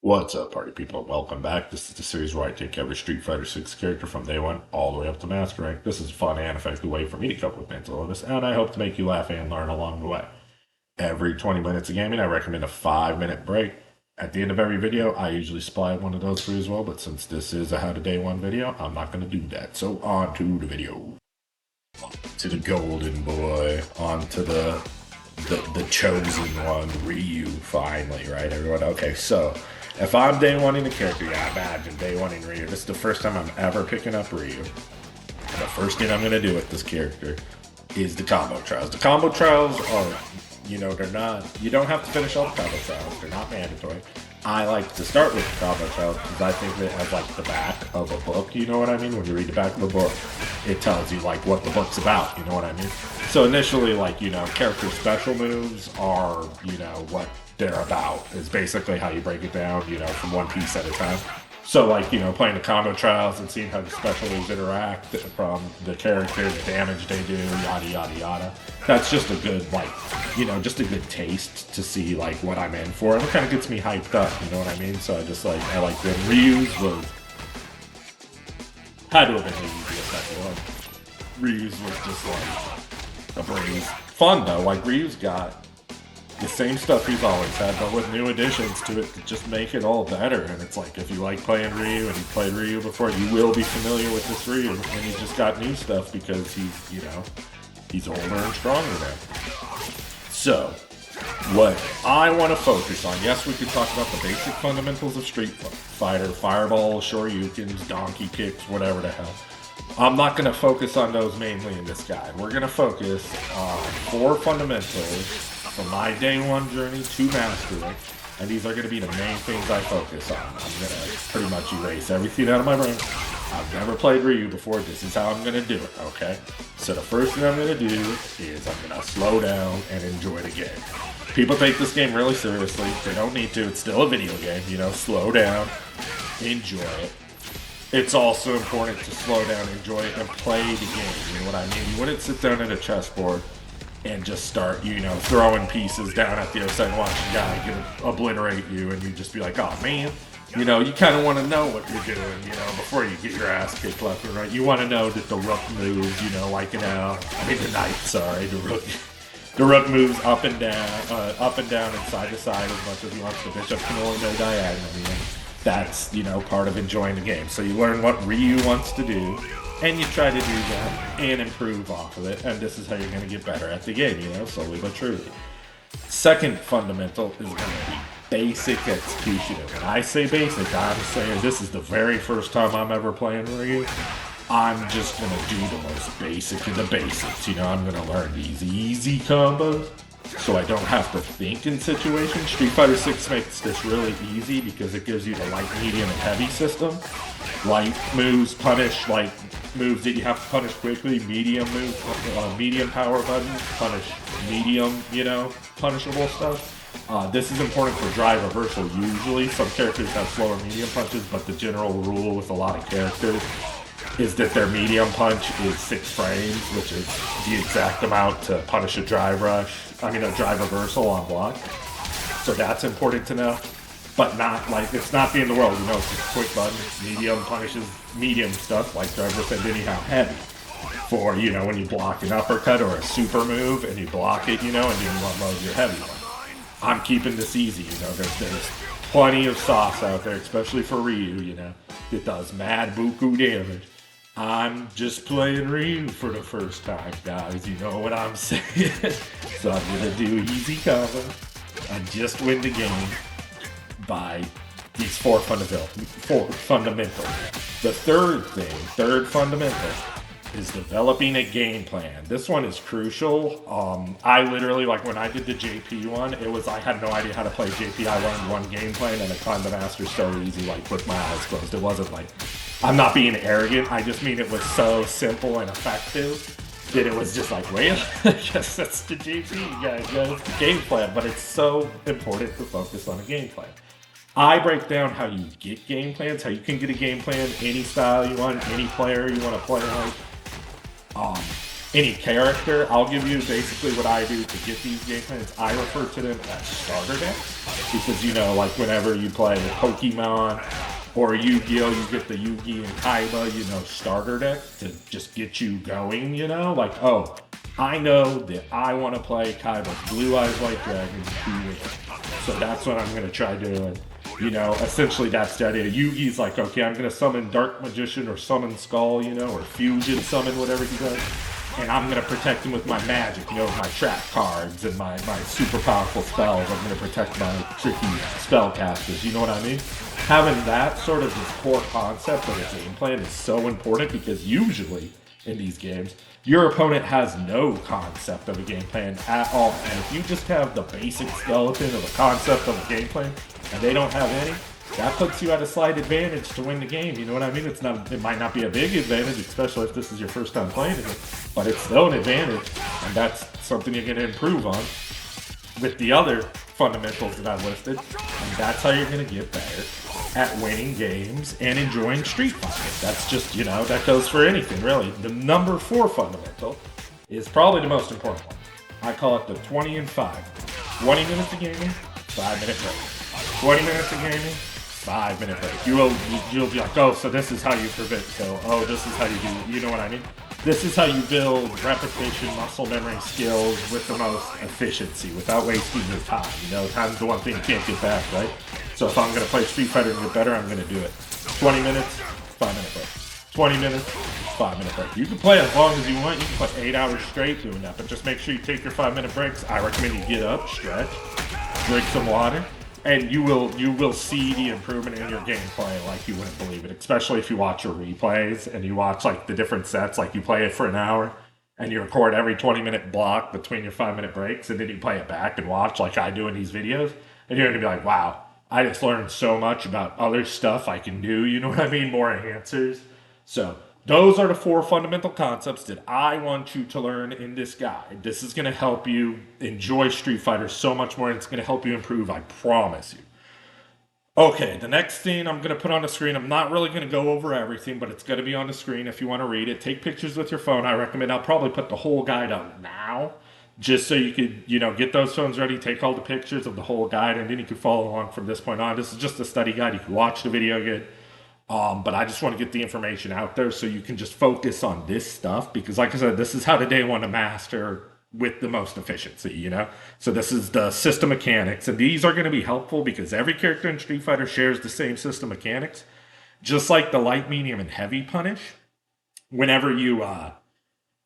What's up, party people? Welcome back. This is the series where I take every Street Fighter 6 character from day one all the way up to Master Rank. This is a fun and effective way for me to cope with mental illness, and I hope to make you laugh and learn along the way. Every 20 minutes of gaming, I recommend a 5-minute break. At the end of every video, I usually supply one of those for you as well, but since this is a How to Day 1 video, I'm not going to do that. So on to the video. To the golden boy, on to the chosen one, Ryu, finally, right, everyone? Okay, so if I'm day one in the character, yeah, imagine day one in Ryu. This is the first time I'm ever picking up Ryu. And the first thing I'm going to do with this character is the combo trials. The combo trials are, they're not, you don't have to finish all the combo trials. They're not mandatory. I like to start with the combo trials because I think that as like the back of a book, you know what I mean? When you read the back of a book, it tells you like what the book's about, you know what I mean? So initially, like, character special moves are, what they're about is basically how you break it down, from one piece at a time. So like, playing the combo trials and seeing how the special moves interact from the character, the damage they do, yada, yada, yada. That's just a good, like, just a good taste to see like what I'm in for. And it kind of gets me hyped up, you know what I mean? So I like when Ryu's was, had to have been the easiest second one. Ryu's was just like a breeze. Fun though, like Ryu's got the same stuff he's always had, but with new additions to it to just make it all better. And it's like, if you like playing Ryu and you played Ryu before, you will be familiar with this Ryu. And he just got new stuff because he's older and stronger now. So, what I want to focus on, yes, we could talk about the basic fundamentals of Street Fighter, fireball, shoryukens, donkey kicks, whatever the hell. I'm not going to focus on those mainly in this guide. We're going to focus on 4 fundamentals from my day one journey to mastering, and these are going to be the main things I focus on. I'm going to pretty much erase everything out of my brain. I've never played Ryu before. This is how I'm going to do it, okay? So the first thing I'm going to do is I'm going to slow down and enjoy the game. People take this game really seriously. They don't need to. It's still a video game, slow down, enjoy it. It's also important to slow down, enjoy it, and play the game, you know what I mean? You wouldn't sit down at a chessboard and just start, throwing pieces down at the other side and watch a guy get obliterate you, and you just be like, oh man. You kind of want to know what you're doing, before you get your ass kicked left and right. You want to know that the rook moves, the knight, sorry, the rook moves up and down, and side to side as much as he wants. The bishop can only go diagonally. That's, part of enjoying the game. So you learn what Ryu wants to do, and you try to do that and improve off of it. And this is how you're going to get better at the game, slowly but surely. Second fundamental is going to be basic execution. And when I say basic, I'm saying this is the very first time I'm ever playing Ryu. I'm just going to do the most basic of the basics. I'm going to learn these easy combos so I don't have to think in situations. Street Fighter 6 makes this really easy because it gives you the light, medium, and heavy system. Light moves punish like moves that you have to punish quickly. Medium moves, medium power buttons punish medium, punishable stuff. This is important for drive reversal. Usually, some characters have slower medium punches, but the general rule with a lot of characters is that their medium punch is 6 frames, which is the exact amount to punish a drive reversal on block. So that's important to know. But not like, it's not the end of the world, it's just a quick button. Medium punishes medium stuff, like drive reversal, and then you have heavy. For, when you block an uppercut or a super move and you block it, and then you unload your heavy one. I'm keeping this easy, there's plenty of sauce out there, especially for Ryu, that does mad buku damage. I'm just playing Ryu for the first time, guys, you know what I'm saying? So I'm gonna do easy cover and just win the game by these 4 fundamentals. The third fundamental, is developing a game plan. This one is crucial. I literally, like when I did the JP one, I had no idea how to play JP. I learned one game plan and I climbed the master so easy, like with my eyes closed. It wasn't like, I'm not being arrogant, I just mean it was so simple and effective that it was just like, well, I guess that's the JP, guys, that's the game plan. But it's so important to focus on a game plan. I break down how you get game plans, how you can get a game plan, any style you want, any player you want to play like. any character, I'll give you basically what I do to get these game plans. I refer to them as starter decks because, you know, like whenever you play Pokemon or Yu-Gi-Oh, you get the Yugi and Kaiba, you know, starter deck to just get you going, you know? Like, oh, I know that I want to play Kaiba's Blue Eyes White Dragon to win. So that's what I'm going to try doing. You know, essentially that's the idea. Yugi's like, okay, I'm going to summon Dark Magician or summon Skull, you know, or Fusion summon, whatever he does. And I'm going to protect him with my magic, you know, with my trap cards and my super powerful spells. I'm going to protect my tricky spellcasters, you know what I mean? Having that sort of this core concept of a game plan is so important because usually in these games, your opponent has no concept of a game plan at all. And if you just have the basic skeleton of a concept of a game plan and they don't have any, that puts you at a slight advantage to win the game. You know what I mean? It might not be a big advantage, especially if this is your first time playing it, but it's still an advantage, and that's something you're going to improve on with the other fundamentals that I listed. And that's how you're going to get better at winning games and enjoying Street Fighter. That's just, you know, that goes for anything, really. The number 4 fundamental is probably the most important one. I call it the 20 and 5. 20 minutes of gaming, 5-minute break. 20 minutes of gaming, 5-minute break. You'll be like, oh, so this is how you prevent kill. Oh, this is how you do, you know what I mean? This is how you build repetition, muscle memory skills with the most efficiency without wasting your time. You know, time's the one thing you can't get back, right? So if I'm going to play Street Fighter and get better, I'm going to do it. 20 minutes, 5-minute break. 20 minutes, 5-minute break. You can play as long as you want. You can play 8 hours straight doing that, but just make sure you take your 5-minute breaks. I recommend you get up, stretch, drink some water, and you will see the improvement in your gameplay like you wouldn't believe it. Especially if you watch your replays and you watch like the different sets, like you play it for an hour and you record every 20-minute block between your 5-minute breaks, and then you play it back and watch like I do in these videos, and you're gonna be like, wow, I just learned so much about other stuff I can do, you know what I mean? More answers. So those are the 4 fundamental concepts that I want you to learn in this guide. This is going to help you enjoy Street Fighter so much more, and it's going to help you improve, I promise you. Okay, the next thing I'm going to put on the screen, I'm not really going to go over everything, but it's going to be on the screen if you want to read it. Take pictures with your phone. I recommend I'll probably put the whole guide up now, just so you could, you know, get those phones ready, take all the pictures of the whole guide, and then you can follow along from this point on. This is just a study guide. You can watch the video again. But I just want to get the information out there so you can just focus on this stuff, because like I said, this is how the day one to master with the most efficiency, you know? So this is the system mechanics, and these are going to be helpful because every character in Street Fighter shares the same system mechanics, just like the light, medium, and heavy punish. Whenever you,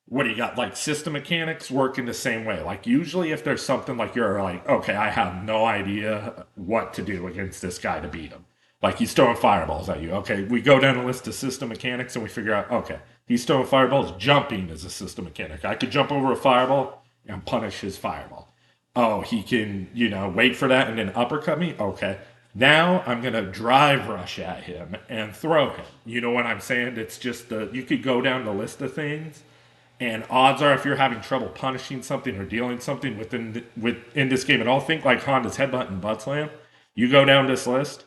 what do you got? Like system mechanics work in the same way. Like usually if there's something like you're like, okay, I have no idea what to do against this guy to beat him. Like he's throwing fireballs at you. Okay, we go down the list of system mechanics and we figure out, okay, he's throwing fireballs. Jumping is a system mechanic. I could jump over a fireball and punish his fireball. Oh, he can, you know, wait for that and then uppercut me? Okay. Now I'm going to drive rush at him and throw him. You know what I'm saying? It's just you could go down the list of things, and odds are if you're having trouble punishing something or dealing something within this game at all, think like Honda's headbutt and butt slam. You go down this list,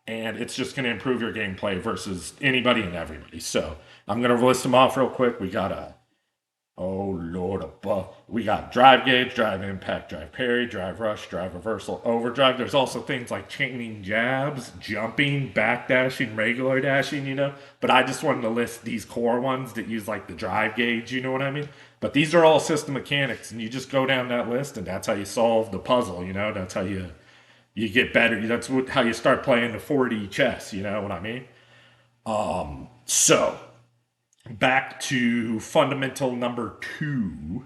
and it's just going to improve your gameplay versus anybody and everybody. So I'm going to list them off real quick. We got we got drive gauge, drive impact, drive parry, drive rush, drive reversal, overdrive. There's also things like chaining jabs, jumping, backdashing, regular dashing, you know. But I just wanted to list these core ones that use like the drive gauge, you know what I mean? But these are all system mechanics, and you just go down that list, and that's how you solve the puzzle, you know. That's how you get better. That's how you start playing the 4D chess, you know what I mean? So back to fundamental number 2.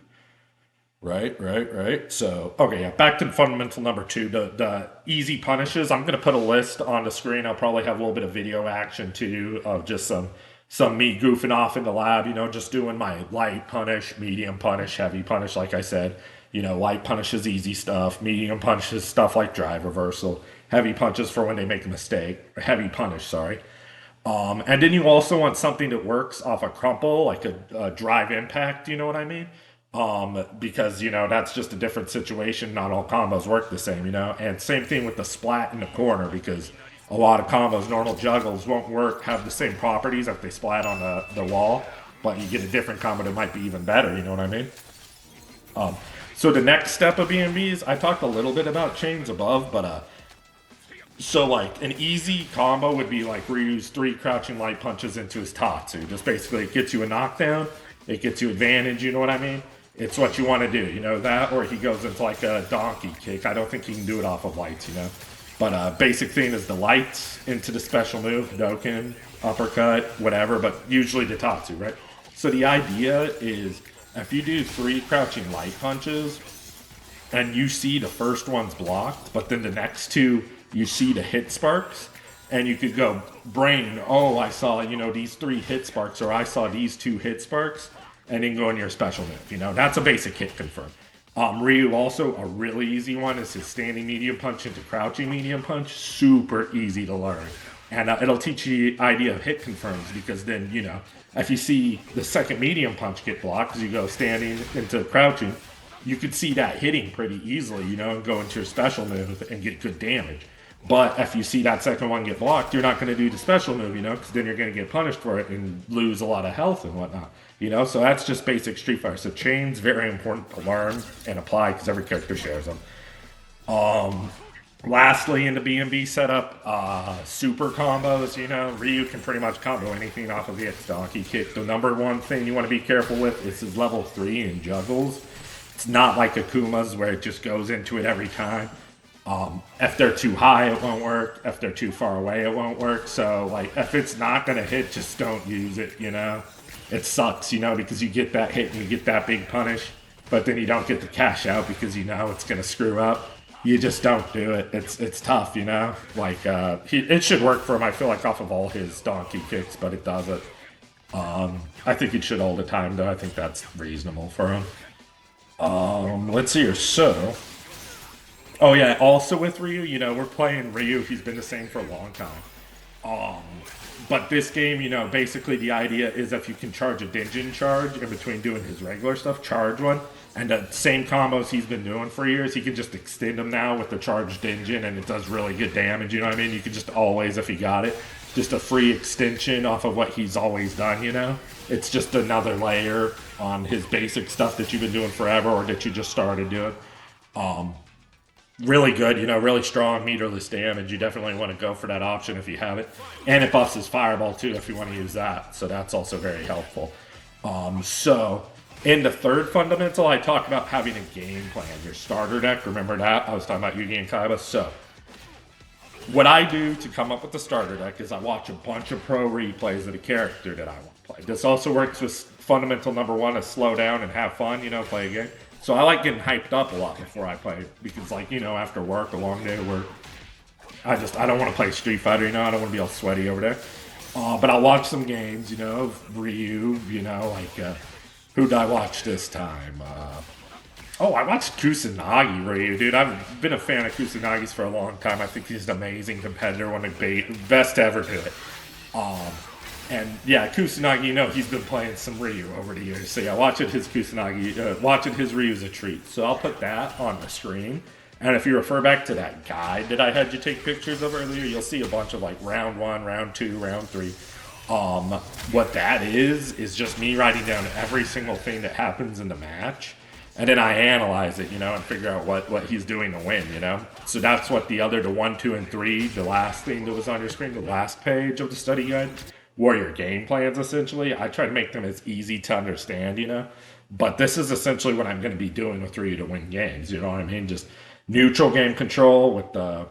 Right. So, okay, yeah, back to fundamental number 2, the easy punishes. I'm going to put a list on the screen. I'll probably have a little bit of video action too of just some me goofing off in the lab, you know, just doing my light punish, medium punish, heavy punish, like I said. You know, light punishes easy stuff, medium punishes stuff like drive reversal, heavy punches for when they make a mistake, heavy punish, sorry. And then you also want something that works off a crumple, like a drive impact, you know what I mean? Because, you know, that's just a different situation. Not all combos work the same, you know? And same thing with the splat in the corner, because a lot of combos, normal juggles won't work, have the same properties if they splat on the wall. but you get a different combo that might be even better, you know what I mean? So the next step of BMBs, I talked a little bit about chains above, but so like an easy combo would be like Ryu's 3 crouching light punches into his Tatsu. Just basically it gets you a knockdown, it gets you advantage, you know what I mean? It's what you want to do, you know that, or he goes into like a donkey kick. I don't think he can do it off of lights, you know. But basic thing is the lights into the special move, Hadouken, uppercut, whatever, but usually the Tatsu, right? So the idea is if you do 3 crouching light punches and you see the first one's blocked, but then the next 2 you see the hit sparks, and you could go brain, oh, I saw, you know, these 3 hit sparks, or I saw these 2 hit sparks, and then go in your special move, you know, that's a basic hit confirm. Ryu also, a really easy one is his standing medium punch into crouching medium punch, super easy to learn. And it'll teach you the idea of hit confirms, because then, you know, if you see the second medium punch get blocked as you go standing into crouching, you could see that hitting pretty easily, you know, and go into your special move and get good damage. But if you see that second one get blocked, you're not going to do the special move, you know, because then you're going to get punished for it and lose a lot of health and whatnot, you know. So that's just basic Street Fighter. So chains, very important to learn and apply because every character shares them. Lastly, in the BMB setup, super combos, you know, Ryu can pretty much combo anything off of the donkey kick. The number one thing you want to be careful with is his level 3 in juggles. It's not like Akuma's where it just goes into it every time. If they're too high, it won't work. If they're too far away, it won't work. So, like, if it's not going to hit, just don't use it, you know? It sucks, you know, because you get that hit and you get that big punish, but then you don't get the cash out because you know it's going to screw up. You just don't do it. It's tough, you know? Like, it should work for him, I feel like, off of all his donkey kicks, but it doesn't. I think it should all the time, though. I think that's reasonable for him. Let's see here. So... oh yeah, also with Ryu, you know, we're playing Ryu. He's been the same for a long time. But this game, you know, basically the idea is if you can charge a Dingin charge in between doing his regular stuff, charge one. And the same combos he's been doing for years, he can just extend them now with the charged Dingin, and it does really good damage, you know what I mean? You can just always, if you got it, just a free extension off of what he's always done, you know? It's just another layer on his basic stuff that you've been doing forever or that you just started doing. Really good, you know, really strong meterless damage. You definitely want to go for that option if you have it. And it buffs his fireball too if you want to use that. So that's also very helpful. So in the third fundamental, I talk about having a game plan. Your starter deck, remember that? I was talking about Yugi and Kaiba. So what I do to come up with the starter deck is I watch a bunch of pro replays of the character that I want to play. This also works with fundamental number 1 is slow down and have fun, you know, play a game. So I like getting hyped up a lot before I play, because, like, you know, after work, a long day of work, I don't want to play Street Fighter, you know, I don't want to be all sweaty over there. But I'll watch some games, you know, of Ryu, you know, like, who did I watch this time? I watched Kusanagi Ryu, dude. I've been a fan of Kusanagi's for a long time. I think he's an amazing competitor, one of the best to ever do it. And yeah, Kusanagi, you know, he's been playing some Ryu over the years. So yeah, watching his Ryu is a treat. So I'll put that on the screen. And if you refer back to that guide that I had you take pictures of earlier, you'll see a bunch of like round 1, round 2, round 3. What that is just me writing down every single thing that happens in the match. And then I analyze it, you know, and figure out what he's doing to win, you know. So that's what the 1, 2, and 3, the last thing that was on your screen, the last page of the study guide, were your game plans, essentially. I try to make them as easy to understand, you know. But this is essentially what I'm going to be doing with Ryu to win games, you know what I mean? Just neutral game control with the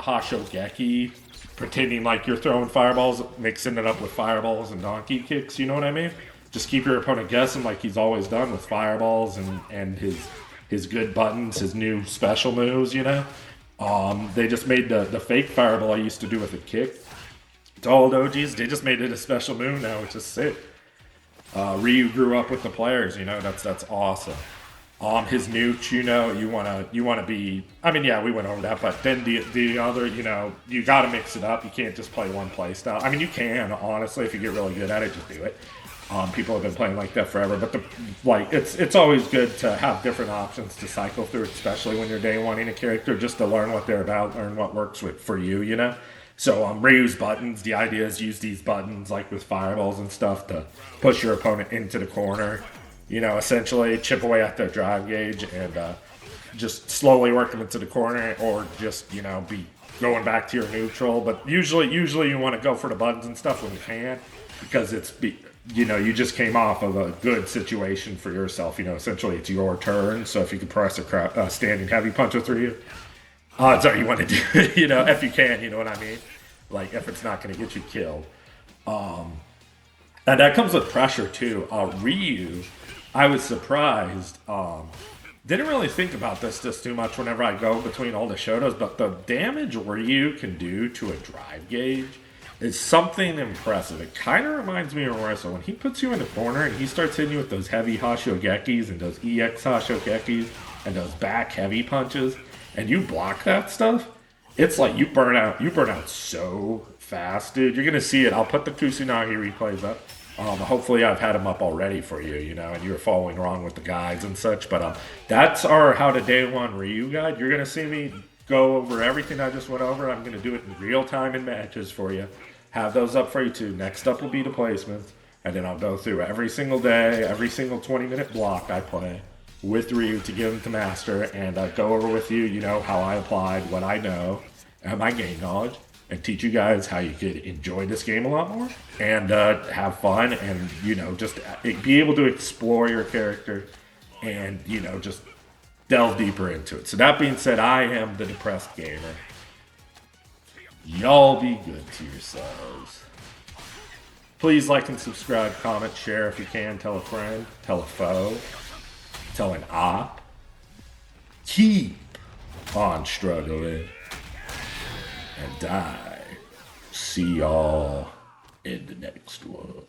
Hashogeki, pretending like you're throwing fireballs, mixing it up with fireballs and donkey kicks, you know what I mean? Just keep your opponent guessing like he's always done with fireballs and his good buttons, his new special moves, you know? They just made the fake fireball I used to do with a kick. To old OGs, they just made it a special move now, which is sick. Ryu grew up with the players, you know, that's awesome. His newt, you know, you wanna be, I mean, yeah, we went over that, but then the other, you know, you gotta mix it up. You can't just play one play style. I mean, you can, honestly, if you get really good at it, just do it. People have been playing like that forever, but it's always good to have different options to cycle through, especially when you're day oneing a character, just to learn what they're about, learn what works for you, you know. So Ryu's buttons, the idea is use these buttons like with fireballs and stuff to push your opponent into the corner. You know, essentially chip away at their drive gauge and just slowly work them into the corner, or just be going back to your neutral. But usually you want to go for the buttons and stuff when you can, because you just came off of a good situation for yourself. Essentially it's your turn. So if you can press a standing heavy punch with Ryu, odds are you want to do it, if you can, you know what I mean? Like, if it's not going to get you killed. And that comes with pressure, too. Ryu, I was surprised. Didn't really think about this just too much whenever I go between all the Shotos, but the damage Ryu can do to a drive gauge is something impressive. It kind of reminds me of Marissa. When he puts you in the corner and he starts hitting you with those heavy Hashogekis and those EX Hashogekis and those back heavy punches, and you block that stuff, it's like you burn out so fast, dude. You're gonna see it. I'll put the Kusunagi replays up. Hopefully I've had them up already for you, and you're following along with the guides and such. But that's our How to Day One Ryu guide. You're gonna see me go over everything I just went over. I'm gonna do it in real time in matches for you. Have those up for you too. Next up will be the placements, and then I'll go through every single day, every single 20-minute block I play with Ryu to give him to master, and go over with you, how I applied what I know and my game knowledge, and teach you guys how you could enjoy this game a lot more and have fun, and just be able to explore your character and just delve deeper into it. So that being said, I am the Depressed Gamer. Y'all be good to yourselves. Please like and subscribe, comment, share if you can, tell a friend, tell a foe, tell an op. Keep on struggling and die. See y'all in the next one.